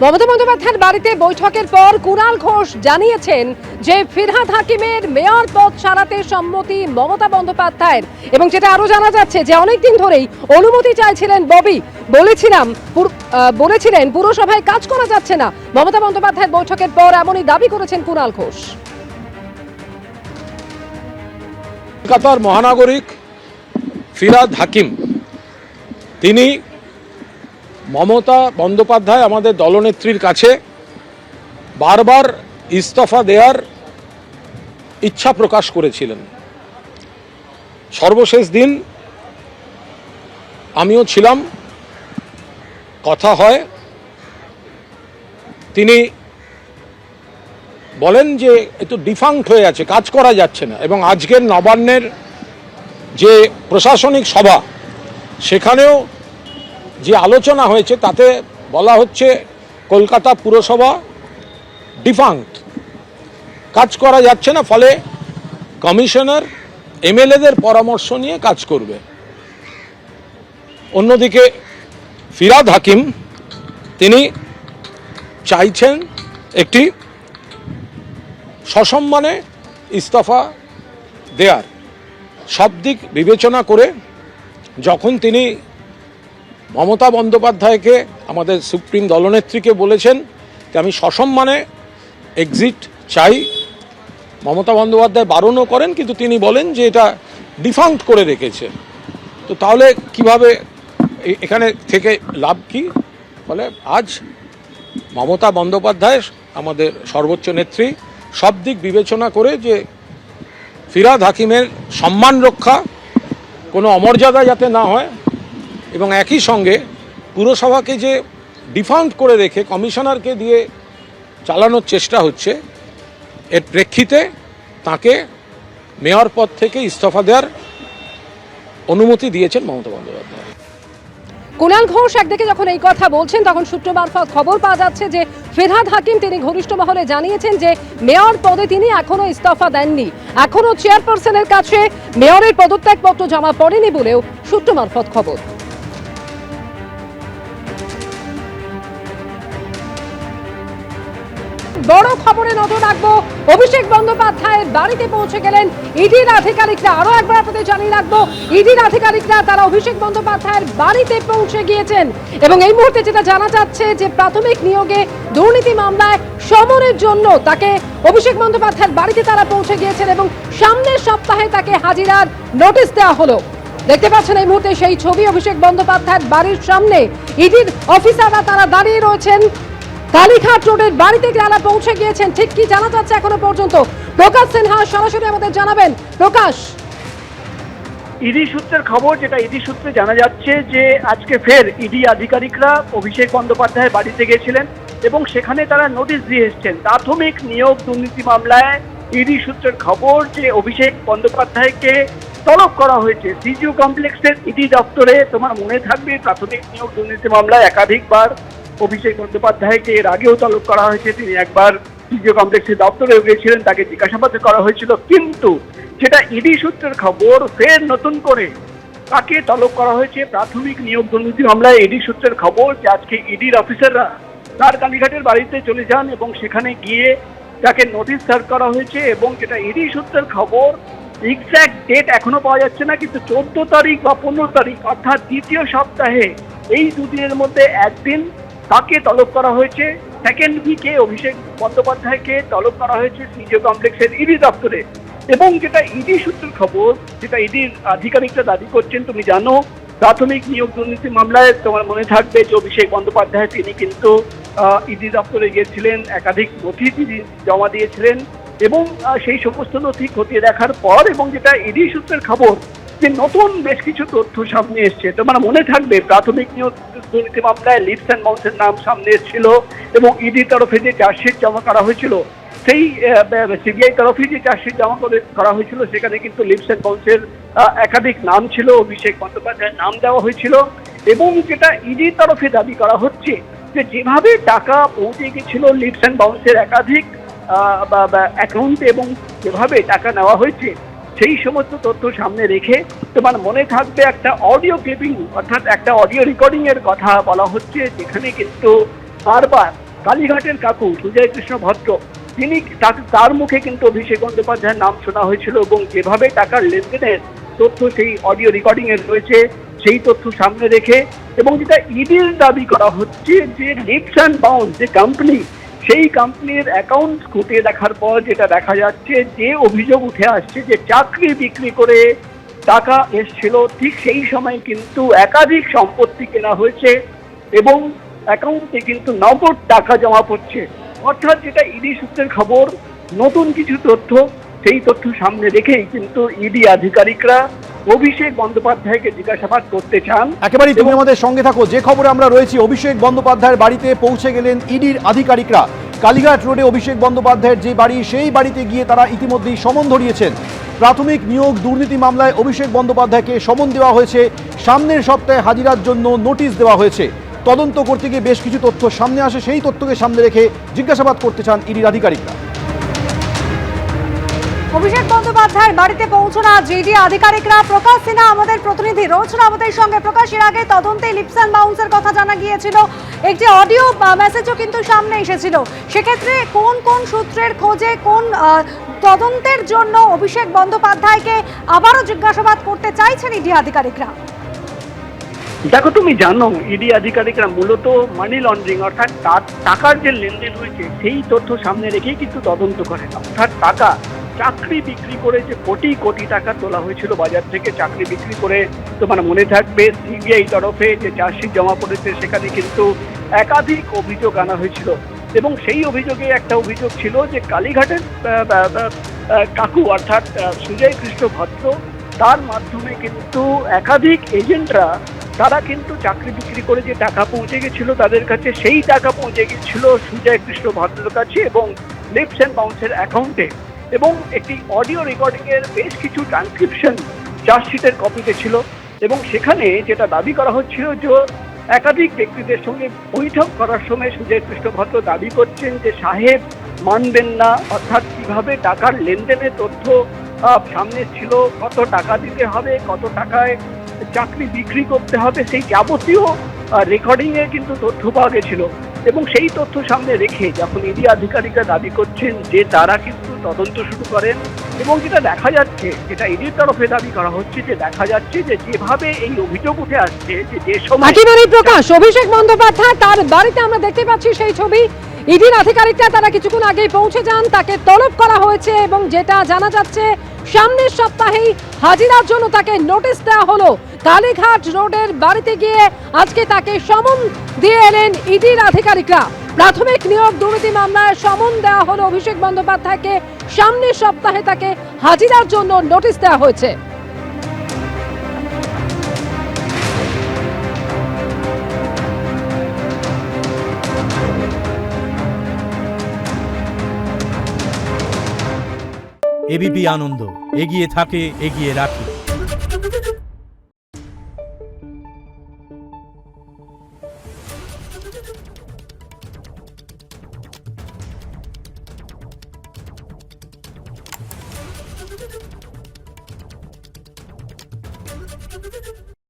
মমতা বন্দ্যোপাধ্যায়ের বাড়িতে বৈঠকের পর কুণাল ঘোষ জানিয়েছেন যে ফিরহাদ হাকিমের মেয়র পদ ছাড়াতে সম্মতি মমতা বন্দ্যোপাধ্যায়ের, এবং যেটা আরো জানা যাচ্ছে যে অনেকদিন ধরেই অনুমতি চাইছিলেন ববি। বলেছিলেন পুরসভায় কাজ করা যাচ্ছে না। মমতা বন্দ্যোপাধ্যায়ের বৈঠকের পর এমনই দাবি করেছেন কুণাল ঘোষ। কলকাতার মহানাগরিক ফিরহাদ হাকিম তিনি মমতা বন্দ্যোপাধ্যায় আমাদের দলনেত্রীর কাছে বারবার ইস্তফা দেওয়ার ইচ্ছা প্রকাশ করেছিলেন। সর্বশেষ দিন আমিও ছিলাম, কথা হয়, তিনি বলেন যে একটু ডিফাঙ্ক্ট হয়ে আছে, কাজ করা যাচ্ছে না। এবং আজকের নবান্নের যে প্রশাসনিক সভা, সেখানেও যে আলোচনা হয়েছে তাতে বলা হচ্ছে কলকাতা পুরসভা ডিফাঙ্ক্ট, কাজ করা যাচ্ছে না, ফলে কমিশনার এমএলএদের পরামর্শ নিয়ে কাজ করবে। অন্যদিকে ফিরহাদ হাকিম তিনি চাইছেন একটি সসম্মানে ইস্তফা দেয়ার। সব দিক বিবেচনা করে যখন তিনি মমতা বন্দ্যোপাধ্যায়কে, আমাদের সুপ্রিম দলনেত্রীকে বলেছেন যে আমি সসম্মানে এক্সিট চাই, মমতা বন্দ্যোপাধ্যায় বারণও করেন, কিন্তু তিনি বলেন যে এটা ডিফাঙ্ক্ট করে রেখেছে। তো তাহলে কিভাবে এখানে থেকে লাভ কি? ফলে আজ মমতা বন্দ্যোপাধ্যায়, আমাদের সর্বোচ্চ নেত্রী, সব দিক বিবেচনা করে যে ফিরহাদ হাকিমের সম্মান রক্ষা, কোনো অমর্যাদা যাতে না হয়, এবং একই সঙ্গে পুরসভাকে যে ডিফাঙ্ক্ট করে রেখে কমিশনারকে দিয়ে চালানোর চেষ্টা হচ্ছে, এর প্রেক্ষিতে তাকে মেয়র পদ থেকে ইস্তফা দেওয়ার অনুমতি দিয়েছেন মমতা বন্দ্যোপাধ্যায়। কুণাল ঘোষ একদিকে যখন এই কথা বলছেন, তখন সূত্র মারফত খবর পাওয়া যাচ্ছে যে ফিরহাদ হাকিম তিনি ঘনিষ্ঠ মহলে জানিয়েছেন যে মেয়র পদে তিনি এখনো ইস্তফা দেননি, এখনো চেয়ারপারসনের কাছে মেয়রের পদত্যাগপত্র জমা পড়েনি বলেও সূত্র মারফত খবর। বড় খবরে নজর রাখবো। অভিষেক বন্দ্যোপাধ্যায়ের বাড়িতে পৌঁছে গেলেন ইডির আধিকারিকরা। আরো একবার আপনাদের জানিয়ে রাখবো, ইডির আধিকারিকরা তারা অভিষেক বন্দ্যোপাধ্যায়ের বাড়িতে পৌঁছে গিয়েছেন, এবং এই মুহূর্তে যেটা জানা যাচ্ছে যে প্রাথমিক নিয়োগে দুর্নীতি মামলায় সমনের জন্য তাকে অভিষেক বন্দ্যোপাধ্যায়ের বাড়িতে তারা পৌঁছে গিয়েছেন, এবং সামনের সপ্তাহে তাকে হাজিরার নোটিশ দেওয়া হলো। দেখতে পাচ্ছেন এই মুহূর্তে সেই ছবি, অভিষেক বন্দ্যোপাধ্যায়ের বাড়ির সামনে ইডির অফিসাররা তারা দাঁড়িয়ে রয়েছেন। কালীঘাট রোডের বাড়িতে যারা পৌঁছে গিয়েছেন, ঠিক কি জানা যাচ্ছে এখনো পর্যন্ত? প্রকাশ সিনহা সরাসরি আমাদের জানাবেন। প্রকাশ, ইডি সূত্রের খবর, যেটা ইডি সূত্রে জানা যাচ্ছে যে আজকে ফের ইডি আধিকারিকরা অভিষেক বন্দ্যোপাধ্যায়ের বাড়িতে গিয়েছিলেন এবং সেখানে তারা নোটিশ দিয়ে এসেছেন প্রাথমিক নিয়োগ দুর্নীতি মামলায়। ইডি সূত্রের খবর যে অভিষেক বন্দ্যোপাধ্যায়কে তলব করা হয়েছে সিজিও কমপ্লেক্সের ইডি দপ্তরে। তোমার মনে থাকবে প্রাথমিক নিয়োগ দুর্নীতি মামলায় একাধিকবার অভিষেক বন্দ্যোপাধ্যায়কে এর আগেও তলব করা হয়েছে। তিনি একবার সিজিও কমপ্লেক্সের দপ্তরে গিয়েছিলেন, তাকে জিজ্ঞাসাবাদ করা হয়েছিল, কিন্তু যেটা ইডি সূত্রের খবর ফের নতুন করে তাকে তলব করা হয়েছে প্রাথমিক নিয়োগ দুর্নীতি মামলায়। ইডি সূত্রের খবর যে আজকে ইডির অফিসাররা তার কালীঘাটের বাড়িতে চলে যান এবং সেখানে গিয়ে তাকে নোটিশ সার্ভ করা হয়েছে। এবং যেটা ইডি সূত্রের খবর, এক্স্যাক্ট ডেট এখনো পাওয়া যাচ্ছে না, কিন্তু 14 তারিখ বা 15 তারিখ অর্থাৎ দ্বিতীয় সপ্তাহে, এই দুদিনের মধ্যে একদিন তাকে তলব করা হয়েছে। সেকেন্ড উইকে অভিষেক বন্দ্যোপাধ্যায়কে তলব করা হয়েছে সিজিও কমপ্লেক্সের ইডি দপ্তরে। এবং যেটা ইডি সূত্রের খবর, যেটা ইডির আধিকারিকরা দাবি করছেন, তুমি জানো প্রাথমিক নিয়োগ দুর্নীতি মামলায় তোমার মনে থাকবে যে অভিষেক বন্দ্যোপাধ্যায় তিনি কিন্তু ইডি দপ্তরে গিয়েছিলেন, একাধিক নথি তিনি জমা দিয়েছিলেন, এবং সেই সমস্ত নথি খতিয়ে দেখার পর, এবং যেটা ইডি সূত্রের খবর যে নতুন বেশ কিছু তথ্য সামনে এসছে। তোমার মনে থাকবে প্রাথমিক নিয়োগ দুর্নীতি মামলায় লিপস অ্যান্ড বাউন্সের নাম সামনে এসেছিল, এবং ইডি তরফে যে চার্জশিট জমা করা হয়েছিল, সেই সিবিআই তরফে যে চার্জশিট জমা করা হয়েছিল, সেখানে কিন্তু লিপস অ্যান্ড বাউন্সের একাধিক নাম ছিল, অভিষেক বন্দ্যোপাধ্যায়ের নাম দেওয়া হয়েছিল। এবং যেটা ইডি তরফে দাবি করা হচ্ছে যে যেভাবে টাকা পৌঁছে গেছিল লিপস অ্যান্ড বাউন্সের একাধিক অ্যাকাউন্টে এবং যেভাবে টাকা নেওয়া হয়েছে, সেই সমস্ত তথ্য সামনে রেখে তোমার মনে থাকবে একটা অডিও ক্লিপিং, অর্থাৎ একটা অডিও রেকর্ডিং এর কথা বলা হচ্ছে, যেখানে কিন্তু বারবার কালীঘাটের কাকু সুজয় কৃষ্ণ ভদ্র, তিনি তার মুখে কিন্তু অভিষেক বন্দ্যোপাধ্যায়ের নাম শোনা হয়েছিল এবং যেভাবে টাকার লেনদেনের তথ্য সেই অডিও রেকর্ডিং এর রয়েছে সেই তথ্য সামনে রেখে, এবং যেটা ইডির দাবি করা হচ্ছে যে লিপস অ্যান্ড বাউন্স যে কোম্পানি, সেই কোম্পানির অ্যাকাউন্ট খুঁটিয়ে দেখার পর যেটা দেখা যাচ্ছে যে অভিযোগ উঠে আসছে যে চাকরি বিক্রি করে টাকা এসছিল, ঠিক সেই সময় কিন্তু একাধিক সম্পত্তি কেনা হয়েছে এবং অ্যাকাউন্টে কিন্তু নগদ টাকা জমা পড়ছে। অর্থাৎ যেটা ইডি সূত্রের খবর, নতুন কিছু তথ্য, সেই তথ্য সামনে রেখেই কিন্তু ইডি আধিকারিকরা অভিষেক বন্দ্যোপাধ্যায়কে জিজ্ঞাসাবাদ করতে চান। একেবারেই তুমি আমাদের সঙ্গে থাকো। যে খবরে আমরা রয়েছি, অভিষেক বন্দ্যোপাধ্যায়ের বাড়িতে পৌঁছে গেলেন ইডির আধিকারিকরা। কালীঘাট রোডে অভিষেক বন্দ্যোপাধ্যায়ের যে বাড়ি, সেই বাড়িতে গিয়ে তারা ইতিমধ্যেই সমন ধরিয়েছেন। প্রাথমিক নিয়োগ দুর্নীতি মামলায় অভিষেক বন্দ্যোপাধ্যায়কে সমন দেওয়া হয়েছে, সামনের সপ্তাহে হাজিরার জন্য নোটিশ দেওয়া হয়েছে। তদন্ত করতে গিয়ে বেশ কিছু তথ্য সামনে আসে, সেই তথ্যকে সামনে রেখে জিজ্ঞাসাবাদ করতে চান ইডির আধিকারিকরা। অভিষেক বন্দ্যোপাধ্যায়ের বাড়িতে পৌঁছনা জিডি আধিকারিকরা। প্রকাশ সিনহা আমাদের প্রতিনিধি রয়েছেন আমাদের সঙ্গে। প্রকাশ, এর আগে তদন্তে লিপস অ্যান্ড বাউন্সের কথা জানা গিয়েছিল, একটি অডিও মেসেজও কিন্তু সামনে এসেছিল। সেক্ষেত্রে কোন কোন সূত্রের খোঁজে, কোন তদন্তের জন্য অভিষেক বন্দ্যোপাধ্যায়কে আবারও জিজ্ঞাসাবাদ করতে চাইছেন ইডি আধিকারিকরা? দেখো, তুমি জানো ইডি আধিকারিকরা মূলত মানি লন্ডারিং অর্থাৎ টাকার যে লেনদেন হয়েছে সেই তথ্য সামনে রেখেই কিন্তু তদন্ত করে। অর্থাৎ টাকা, চাকরি বিক্রি করে যে কোটি কোটি টাকা তোলা হয়েছিল বাজার থেকে, চাকরি বিক্রি করে তোমার মনে থাকবে সিবিআই তরফে যে চার্জশিট জমা পড়েছে সেখানে কিন্তু একাধিক অভিযোগ আনা হয়েছিল এবং সেই অভিযোগে একটা অভিযোগ ছিল যে কালীঘাটের কাকু অর্থাৎ সুজয় কৃষ্ণ ভদ্র, তার মাধ্যমে কিন্তু একাধিক এজেন্টরা তারা কিন্তু চাকরি বিক্রি করে যে টাকা পৌঁছে গেছিল তাদের কাছে, সেই টাকা পৌঁছে গেছিল সুজয় কৃষ্ণ ভদ্রের কাছে এবং লিপস অ্যান্ড বাউন্সের অ্যাকাউন্টে। এবং একটি অডিও রেকর্ডিং এর বেশ কিছু ট্রান্সক্রিপশন চার্জশিটের কপিতে ছিল এবং সেখানে যেটা দাবি করা হচ্ছিল যে একাধিক ব্যক্তিদের সঙ্গে বৈঠক করার সময় সুজয় কৃষ্ণ ভদ্র দাবি করছেন যে সাহেব মানবেন না, অর্থাৎ কিভাবে টাকার লেনদেনের তথ্য সামনে ছিল, কত টাকা দিতে হবে, কত টাকায় চাকরি বিক্রি করতে হবে, সেই যাবতীয় রেকর্ডিং এ কিন্তু তথ্য পাওয়া গেছিল। এবং সেই তথ্য সামনে রেখে যখন ইডি আধিকারিকরা দাবি করছেন যে তারা কিন্তু তদন্ত শুরু করেন, এবং যেটা দেখা যাচ্ছে, যেটা ইডির তরফে দাবি করা হচ্ছে, যে দেখা যাচ্ছে যে যেভাবে এই অভিযোগ উঠে আসছে যে সময় একেবারে প্রকাশ, অভিষেক বন্দ্যোপাধ্যায় তার বাড়িতে আমরা দেখতে পাচ্ছি সেই ছবি। ইডির আধিকারিকরা তারা কিছুক্ষণ আগেই পৌঁছে যান, তাকে তলব করা হয়েছে এবং যেটা জানা যাচ্ছে সামনের সপ্তাহেই হাজিরার জন্য তাকে নোটিশ দেওয়া হলো। কালীঘাট রোডের বাড়িতে গিয়ে আজকে তাকে সমন দিয়ে এলেন ইডির আধিকারিকরা। প্রাথমিক নিয়োগ দুর্নীতি মামলায় সমন দেওয়া হলো অভিষেক বন্দ্যোপাধ্যায়কে, সামনের সপ্তাহে তাকে হাজিরার জন্য নোটিশ দেওয়া হয়েছে। এবিপি আনন্দ, এগিয়ে থাকে, এগিয়ে রাখে।